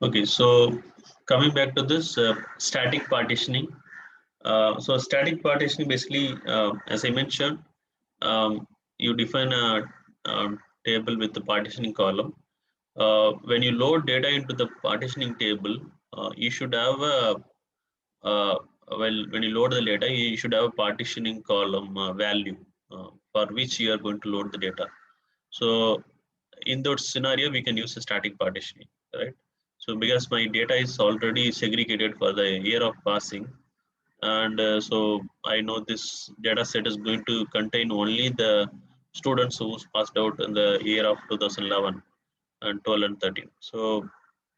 Okay, so coming back to this static partitioning. So static partitioning basically, as I mentioned, you define a table with the partitioning column. When you load data into the partitioning table, you should have a when you load the data, you should have a partitioning column value for which you are going to load the data. So in that scenario, we can use a static partitioning, right? So because my data is already segregated for the year of passing, and so I know this data set is going to contain only the students who passed out in the year of 2011 and 12 and 13. So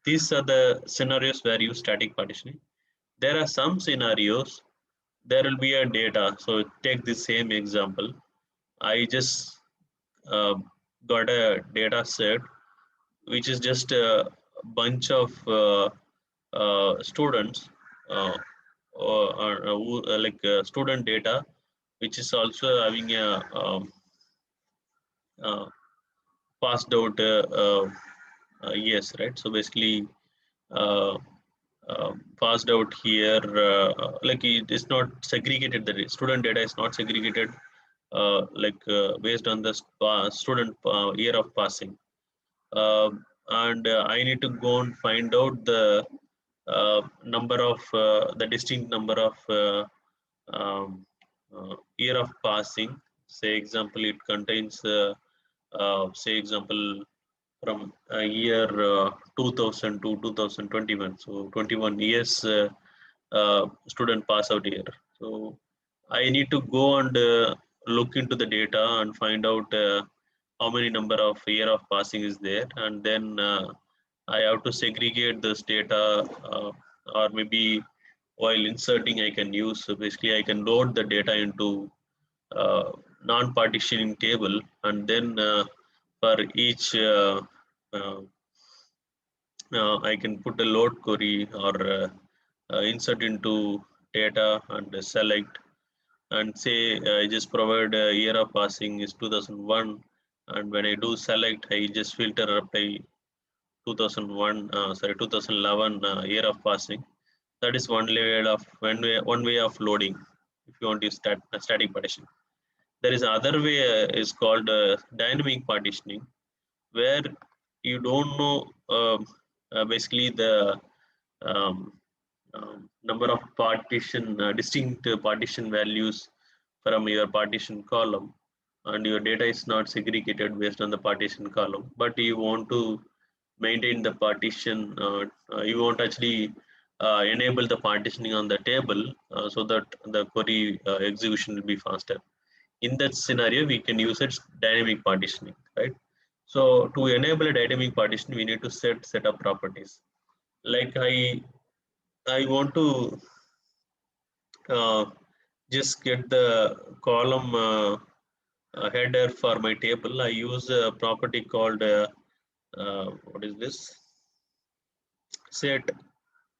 these are the scenarios where you use static partitioning. There are some scenarios there will be a data. So take the same example. I just uh, got a data set which is just a bunch of students like student data, which is also having a uh, passed out yes, right? So basically, uh, passed out here, like it is not segregated. The student data is not segregated, based on the student year of passing. And I need to go and find out the number of the distinct number of year of passing. Say example, it contains say example from year 2000 to 2021. So 21 years student pass out year. So I need to go and look into the data and find out how many number of year of passing is there, and then I have to segregate this data, or maybe while inserting I can use, so basically I can load the data into uh, non-partitioning table, and then for each uh, I can put a load query or insert into data and select, and say I just provide a year of passing is 2001, and when I do select, I just filter apply 2001, 2011 year of passing. That is one way of loading. If you want to use static partition, there is another way is called dynamic partitioning, where you don't know basically the um, number of distinct partition values from your partition column, and your data is not segregated based on the partition column, but you want to maintain the partition. You want actually enable the partitioning on the table so that the query execution will be faster. In that scenario, we can use it dynamic partitioning, right? So to enable a dynamic partition, we need to set up properties. Like I want to uh, just get the column header for my table. I use a property called what is this? Set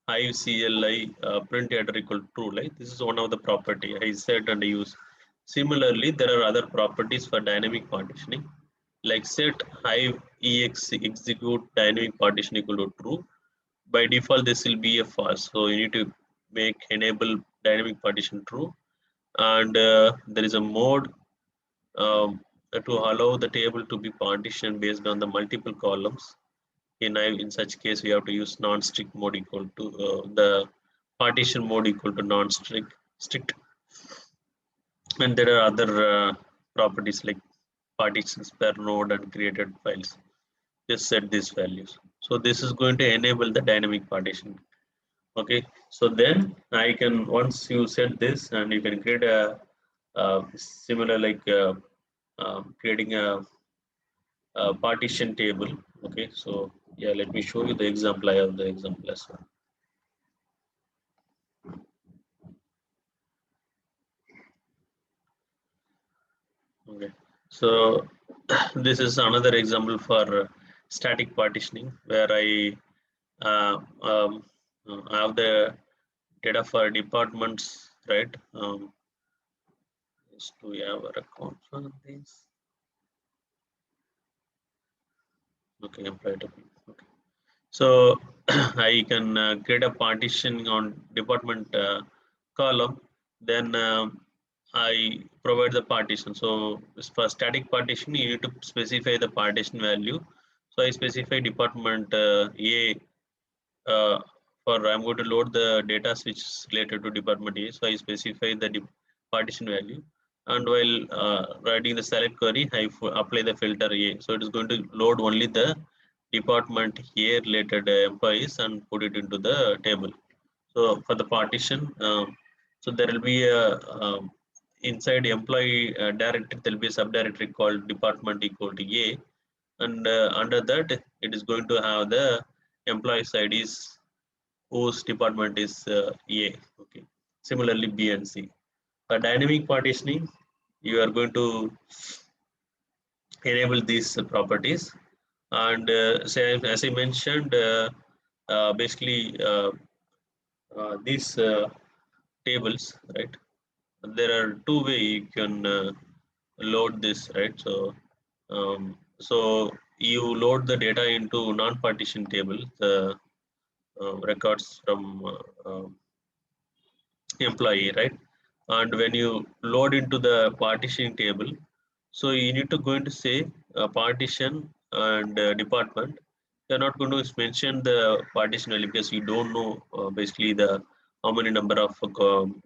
Hive CLI print header equal true. Like this is one of the property I set and use. Similarly, there are other properties for dynamic partitioning, like set Hive ex execute dynamic partition equal to true. By default, this will be a false. So you need to make enable dynamic partition true, and there is a mode to allow the table to be partitioned based on the multiple columns. In such case, we have to use non-strict mode equal to the partition mode equal to non-strict, and there are other properties like partitions per node and created files. Just set these values. So this is going to enable the dynamic partition. Okay, so then I can, once you set this, and you can create a similar like creating a partition table. Okay, so yeah, let me show you the example. I have the example as well. Okay, so this is another example for static partitioning, where uh, um, I have the data for departments, right? Just to have a account for this. Okay, employee topic. Okay. So I can create a partition on department column. Then I provide the partition. So for static partition, you need to specify the partition value. So I specify department A for I'm going to load the data which is related to department A. So I specify the partition value. And while writing the select query, I apply the filter A. So it is going to load only the department A related employees and put it into the table. So for the partition, so there will be a inside employee directory, there will be a subdirectory called department equal to A, and under that it is going to have the employees IDs whose department is A. Okay. Similarly, B and C. For dynamic partitioning, you are going to enable these properties, and as I mentioned, basically these tables, right? There are two way you can load this, right? So you load the data into non-partition table, the records from employee, right? And when you load into the partitioning table, so you need to go into say partition and department. You're not going to mention the partition value because you don't know basically the how many number of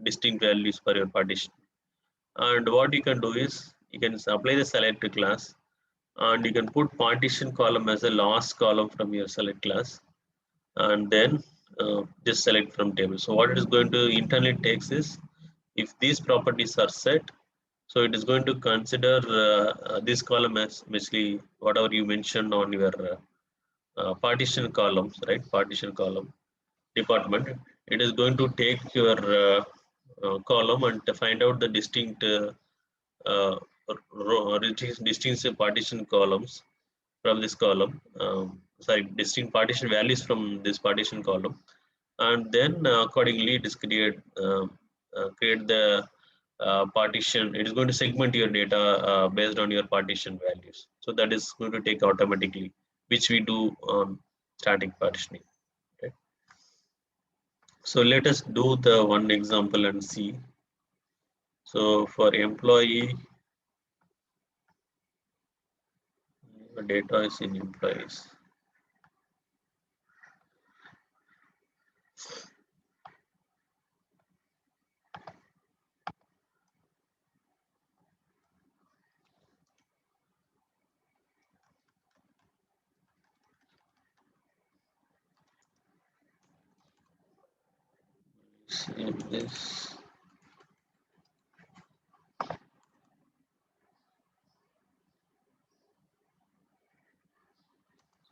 distinct values for your partition. And what you can do is you can apply the select class, and you can put partition column as a last column from your select class, and then just select from table. So what it is going to internally takes is if these properties are set, so it is going to consider this column as basically whatever you mentioned on your partition columns, right? Partition column department. It is going to take your column and to find out the distinct uh, distinct partition columns from this column. Sorry, distinct partition values from this partition column, and then accordingly it is create the partition. It is going to segment your data based on your partition values. So that is going to take automatically, which we do on static partitioning. Okay. So let us do the one example and see. So for employee, data is in employees. Save this.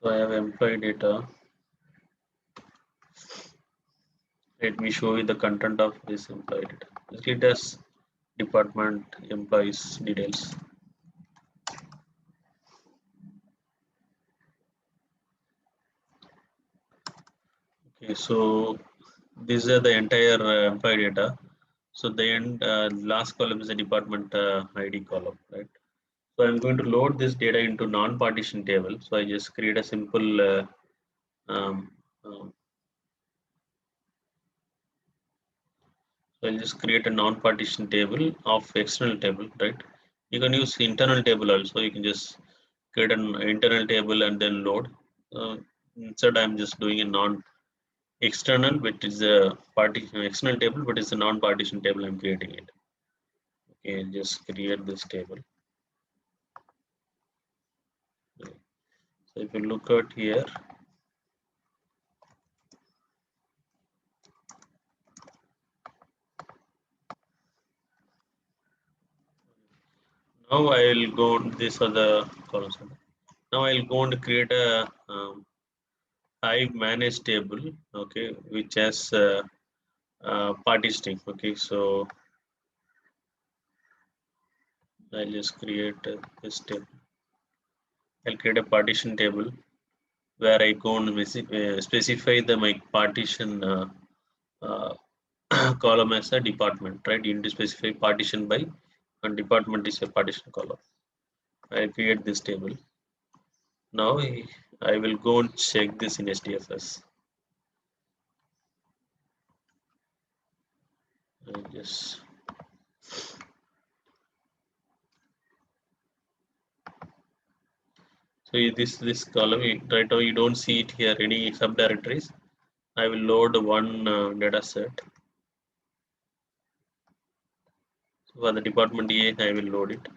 So I have employee data. Let me show you the content of this employee data. Basically, it has department employees details. Okay, so these are the entire employee data. So the end last column is the department ID column, right? So I'm going to load this data into non-partition table. So I just create a simple um, um, so I'll just create a non-partition table of external table, right? You can use internal table also. You can just create an internal table and then load. Instead, I'm just doing a non-external, which is a partition external table, but it's a non-partition table. I'm creating it. Okay, just create this table. So if you look at here, now I will go on this other columns. Now I'll go and create a Hive manage table, okay, which has partitioning. Okay, so I'll just create this table. I'll create a partition table where I go and specify the my partition uh, column as a department, right? You need to specify partition by, and department is a partition column. I create this table. Now I will go and check this in HDFS. Yes. So this column right now you don't see it here any subdirectories. I will load one data set. So for the department A, I will load it.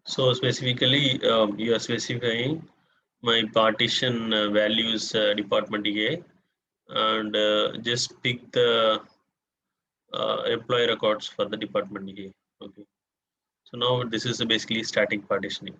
So specifically, you are specifying my partition values department A, and just pick the employee records for the department A. Okay. So now this is basically static partitioning.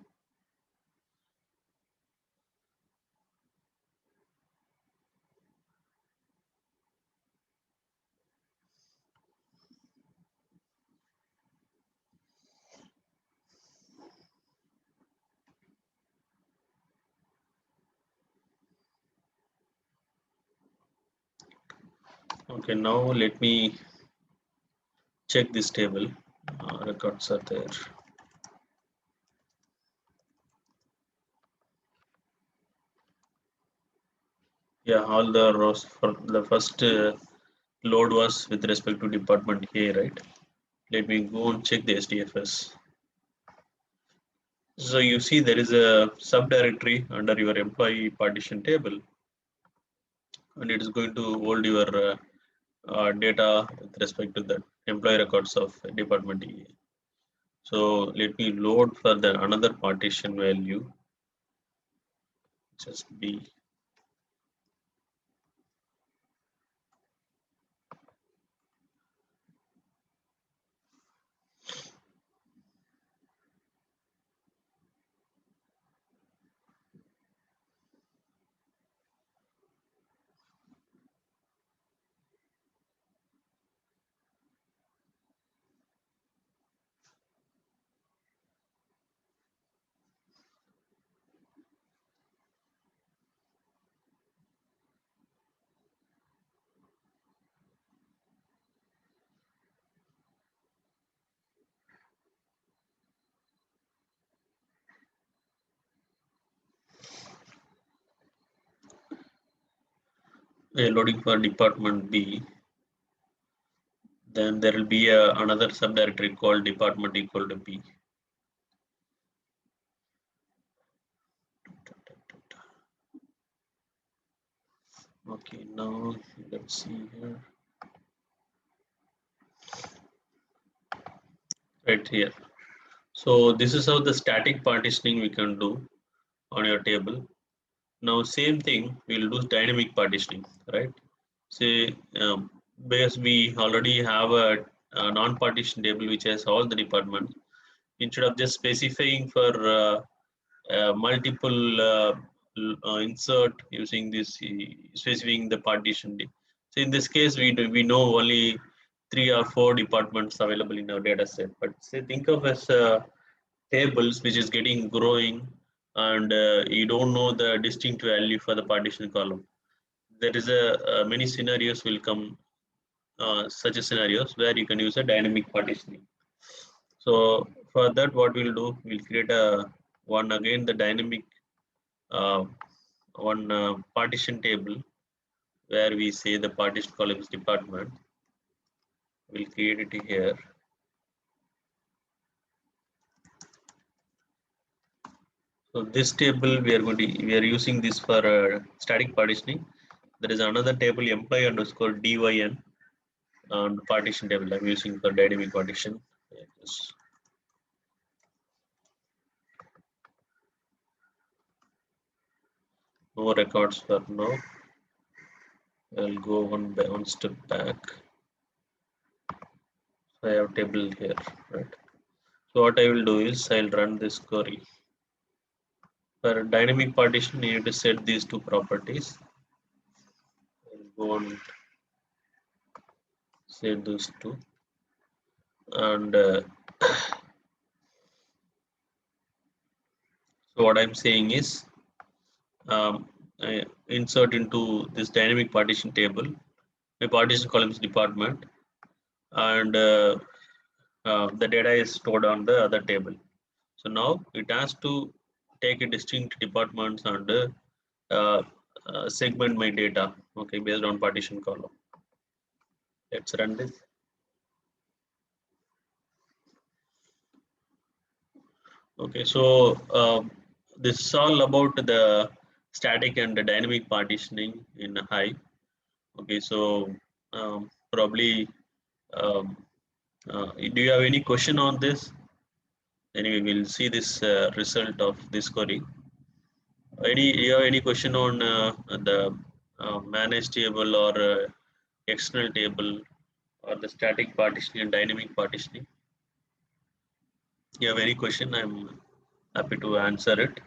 Okay, now let me check this table. Records are there. Yeah, all the rows for the first load was with respect to department A, right? Let me go and check the SDFS. So you see there is a subdirectory under your employee partition table, and it is going to hold your data with respect to the employee records of department A. So let me load for the another partition value, just B. Loading for department B. Then there will be another subdirectory called department equal to B. Okay, now let's see here. Right here. So this is how the static partitioning we can do on your table. Now same thing we'll do dynamic partitioning, right? Say because we already have a non-partition table which has all the departments. Instead of just specifying for multiple insert using this specifying the partition. So in this case, we know only 3 or 4 departments available in our data set. But say think of as tables which is getting growing, and you don't know the distinct value for the partition column. There is a many scenarios will come such a scenarios where you can use a dynamic partitioning. So for that, what we'll do, we'll create a one again the dynamic uh, one partition table where we say the partition columns department. We'll create it here. So this table we are using this for static partitioning. There is another table employee underscore dyn and partition table I'm using for dynamic partition. Yes. No records for now. I'll go one step back. So I have table here, right? So what I will do is I'll run this query. For dynamic partition, you need to set these two properties. I'll go and set those two, and So what I'm saying is, I insert into this dynamic partition table. My partition column is department, and the data is stored on the other table. So now it has to take a distinct departments and segment my data, okay, based on partition column. Let's run this. Okay, so this is all about the static and the dynamic partitioning in Hive. Okay, so probably, um, do you have any question on this? Anyway, we'll see this result of this query. You have any question on the manage table or external table or the static partitioning and dynamic partitioning? You have any question? I'm happy to answer it.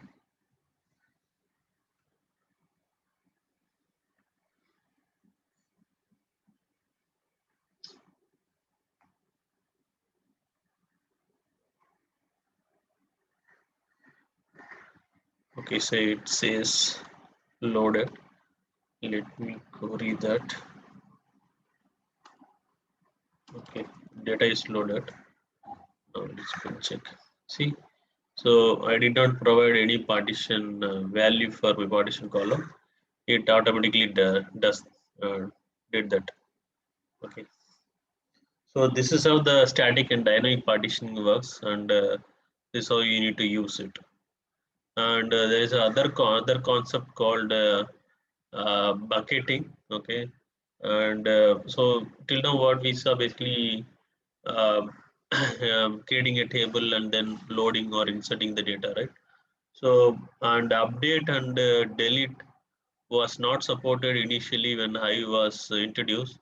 Okay, so it says loaded. Let me query that. Okay, data is loaded. Now let's go check. See, so I did not provide any partition value for my partition column. It automatically does did that. Okay. So this is how the static and dynamic partitioning works, and this is how you need to use it. And there is other concept called bucketing. Okay, and so till now what we saw basically uh, creating a table and then loading or inserting the data, right? So and update and delete was not supported initially when Hive was introduced.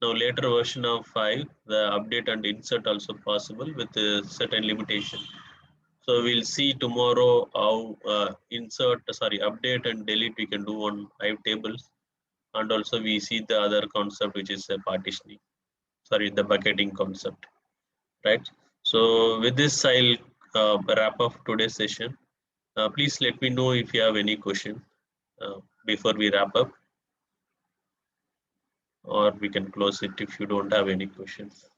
Now later version of Hive, the update and insert also possible with a certain limitation. So we'll see tomorrow how update and delete we can do on Hive tables, and also we see the other concept which is partitioning. The bucketing concept, right? So with this, I'll wrap up today's session. Please let me know if you have any question before we wrap up, or we can close it if you don't have any questions.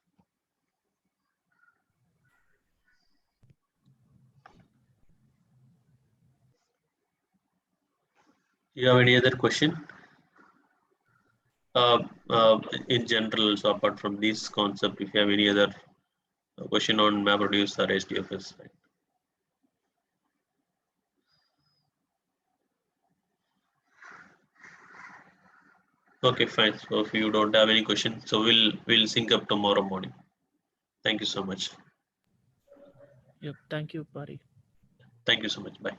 You have any other question? Uh, in general, so apart from this concept, if you have any other question on MapReduce or HDFS, right? Okay, fine. So if you don't have any question, so we'll sync up tomorrow morning. Thank you so much. Yep. Thank you, Pari. Thank you so much. Bye.